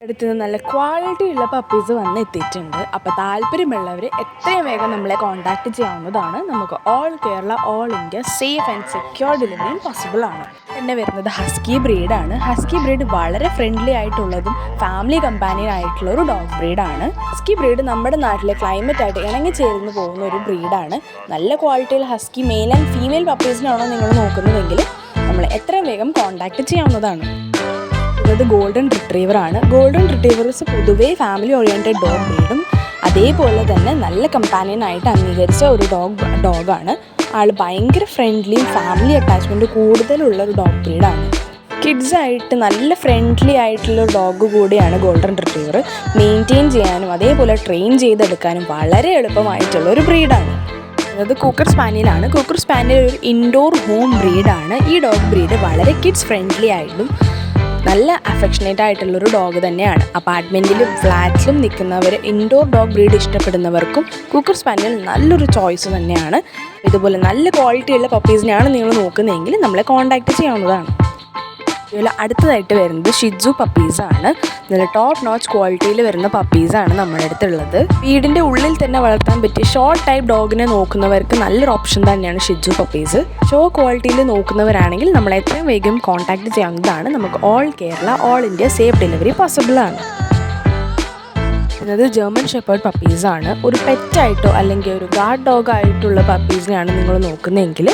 അടുത്തത് നല്ല ക്വാളിറ്റി ഉള്ള പപ്പീസ് വന്ന് എത്തിയിട്ടുണ്ട്. അപ്പോൾ താല്പര്യമുള്ളവർ എത്രയും വേഗം നമ്മളെ കോൺടാക്റ്റ് ചെയ്യാവുന്നതാണ്. നമുക്ക് all Kerala all India safe and secure ഡെലിവറിയും പോസിബിൾ ആണ്. പിന്നെ വരുന്നത് ഹസ്കി ബ്രീഡാണ്. ഹസ്കി ബ്രീഡ് വളരെ ഫ്രണ്ട്ലി ആയിട്ടുള്ളതും ഫാമിലി കമ്പാനിയൻ ആയിട്ടുള്ള ഒരു ഡോഗ് ബ്രീഡാണ്. ഹസ്കി ബ്രീഡ് നമ്മുടെ നാട്ടിലെ ക്ലൈമറ്റായിട്ട് ഇണങ്ങി ചേർന്ന് പോകുന്ന ഒരു ബ്രീഡാണ്. നല്ല ക്വാളിറ്റിയിൽ ഹസ്കി മെയിൽ ആൻഡ് ഫീമെയിൽ പപ്പീസിനാണോ നിങ്ങൾ നോക്കുന്നതെങ്കിൽ നമ്മൾ എത്രയും വേഗം കോൺടാക്റ്റ് ചെയ്യാവുന്നതാണ്. ഇത് ഗോൾഡൻ റിട്രീവർ ആണ്. ഗോൾഡൻ റിട്രീവേഴ്സ് പൊതുവേ ഫാമിലി ഓറിയൻറ്റഡ് ഡോഗ് ബ്രീഡും അതേപോലെ തന്നെ നല്ല കമ്പാനിയനായിട്ട് അംഗീകരിച്ച ഒരു ഡോഗാണ്. ആൾ ഭയങ്കര ഫ്രണ്ട്ലിയും ഫാമിലി അറ്റാച്ച്മെൻറ്റ് കൂടുതലുള്ള ഒരു ഡോഗ് ബ്രീഡാണ്. കിഡ്സായിട്ട് നല്ല ഫ്രണ്ട്ലി ആയിട്ടുള്ള ഒരു ഡോഗ് കൂടിയാണ് ഗോൾഡൻ റിട്രീവർ. മെയിൻറ്റെയിൻ ചെയ്യാനും അതേപോലെ ട്രെയിൻ ചെയ്തെടുക്കാനും വളരെ എളുപ്പമായിട്ടുള്ള ഒരു ബ്രീഡാണ്. അത് കൂക്കർ സ്പാനിയലാണ്. കൂക്കർ സ്പാനിയൽ ഒരു ഇൻഡോർ ഹോം ബ്രീഡാണ്. ഈ ഡോഗ് ബ്രീഡ് വളരെ കിഡ്സ് ഫ്രണ്ട്ലി ആയിട്ടും നല്ല അഫെക്ഷനേറ്റ് ആയിട്ടുള്ളൊരു ഡോഗ് തന്നെയാണ്. അപ്പാർട്ട്മെൻറ്റിലും ഫ്ലാറ്റ്സിലും നിൽക്കുന്നവർ ഇൻഡോർ ഡോഗ് ബ്രീഡ് ഇഷ്ടപ്പെടുന്നവർക്കും കൂക്കർ സ്പാനിയൽ നല്ലൊരു ചോയ്സ് തന്നെയാണ്. ഇതുപോലെ നല്ല ക്വാളിറ്റിയുള്ള പപ്പീസിനെയാണ് നിങ്ങൾ നോക്കുന്നതെങ്കിൽ നമ്മളെ കോൺടാക്റ്റ് ചെയ്യാവുന്നതാണ്. ഇതുപോലെ അടുത്തതായിട്ട് വരുന്നത് ഷിജു പപ്പീസാണ്. നല്ല ടോപ്പ് നോച്ച് ക്വാളിറ്റിയിൽ വരുന്ന പപ്പീസാണ് നമ്മുടെ അടുത്തുള്ളത്. വീടിൻ്റെ ഉള്ളിൽ തന്നെ വളർത്താൻ പറ്റിയ ഷോർട്ട് ടൈപ്പ് ഡോഗിനെ നോക്കുന്നവർക്ക് നല്ലൊരു ഓപ്ഷൻ തന്നെയാണ് ഷിജു പപ്പീസ്. ഷോ ക്വാളിറ്റിയിൽ നോക്കുന്നവരാണെങ്കിൽ നമ്മൾ എത്രയും വേഗം കോൺടാക്റ്റ് ചെയ്യാവുന്നതാണ്. നമുക്ക് all Kerala all India safe delivery possible ആണ്. എന്നത് ജർമ്മൻ ഷെപ്പേർഡ് പപ്പീസാണ്. ഒരു പെറ്റായിട്ടോ അല്ലെങ്കിൽ ഒരു ഗാർഡ് ഡോഗ് ആയിട്ടുള്ള പപ്പീസിനെയാണ് നിങ്ങൾ നോക്കുന്നതെങ്കിൽ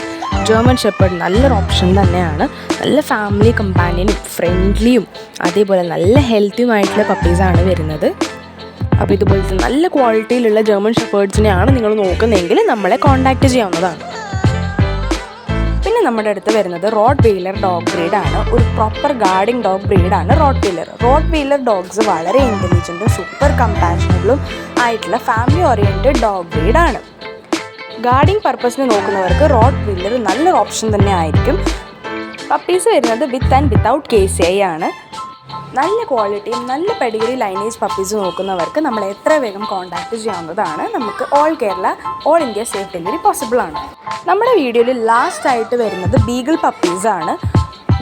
ജർമ്മൻ ഷെപ്പേർഡ് നല്ലൊരു ഓപ്ഷൻ തന്നെയാണ്. നല്ല ഫാമിലി കമ്പാനിയനും ഫ്രണ്ട്ലിയും അതേപോലെ നല്ല ഹെൽത്തിയുമായിട്ടുള്ള പപ്പീസാണ് വരുന്നത്. അപ്പോൾ ഇതുപോലത്തെ നല്ല ക്വാളിറ്റിയിലുള്ള ജർമ്മൻ ഷെപ്പേർഡ്സിനെയാണ് നിങ്ങൾ നോക്കുന്നതെങ്കിൽ നമ്മളെ കോൺടാക്റ്റ് ചെയ്യാവുന്നതാണ്. പിന്നെ നമ്മുടെ അടുത്ത് വരുന്നത് റോട്ട് വെയിലർ ഡോഗ് ബ്രീഡാണ്. ഒരു പ്രോപ്പർ ഗാർഡിങ് ഡോഗ് ബ്രീഡാണ് Rottweiler. Rottweiler dogs വളരെ ഇൻ്റലിജൻറ്റും സൂപ്പർ കമ്പാഷനബിളും ആയിട്ടുള്ള ഫാമിലി ഓറിയൻറ്റഡ് ഡോഗ് ബ്രീഡാണ്. ഗാർഡിങ് പർപ്പസിന് നോക്കുന്നവർക്ക് റോട്ട് വെയിലർ നല്ലൊരു ഓപ്ഷൻ തന്നെ ആയിരിക്കും. പപ്പീസ് വരുന്നത് വിത്ത് ആൻഡ് വിത്തൗട്ട് KCI ആണ്. നല്ല ക്വാളിറ്റിയും നല്ല പെഡിഗ്രി ലൈനേജ് പപ്പീസ് നോക്കുന്നവർക്ക് നമ്മൾ എത്ര വേഗം കോൺടാക്റ്റ് ചെയ്യാവുന്നതാണ്. നമുക്ക് all Kerala all India safe delivery possible ആണ്. നമ്മുടെ വീഡിയോയിൽ ലാസ്റ്റായിട്ട് വരുന്നത് ബീഗിൾ പപ്പീസാണ്.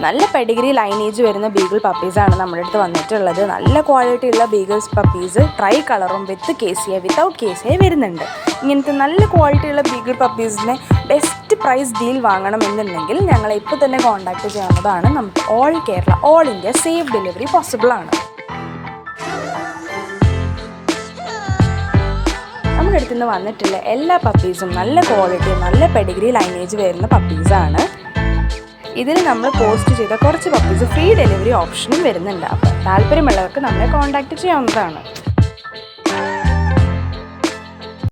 നല്ല പെഡിഗ്രി ലൈനേജ് വരുന്ന ബീഗിൾ പപ്പീസാണ് നമ്മുടെ അടുത്ത് വന്നിട്ടുള്ളത്. നല്ല ക്വാളിറ്റി ഉള്ള ബീഗിൾസ് പപ്പീസ് ട്രൈ കളറും വിത്ത് KCI വിത്തൗട്ട് KCI വരുന്നുണ്ട്. ഇങ്ങനത്തെ നല്ല ക്വാളിറ്റി ഉള്ള ബീഗിൾ പപ്പീസിനെ ബെസ്റ്റ് പ്രൈസ് ഡീൽ വാങ്ങണമെന്നുണ്ടെങ്കിൽ ഞങ്ങളെ ഇപ്പോൾ തന്നെ കോൺടാക്റ്റ് ചെയ്യാവുന്നതാണ്. നമുക്ക് all Kerala all India safe delivery possible ആണ്. നമ്മുടെ അടുത്ത് നിന്ന് വന്നിട്ടുള്ള എല്ലാ പപ്പീസും നല്ല ക്വാളിറ്റി നല്ല പെഡിഗ്രി ലൈനേജ് വരുന്ന പപ്പീസാണ്. ഇതിൽ നമ്മൾ പോസ്റ്റ് ചെയ്ത കുറച്ച് പപ്പീസ് ഫ്രീ ഡെലിവറി ഓപ്ഷനും വരുന്നുണ്ട്. അപ്പോൾ താല്പര്യമുള്ളവർക്ക് നമ്മളെ കോൺടാക്റ്റ് ചെയ്യാവുന്നതാണ്.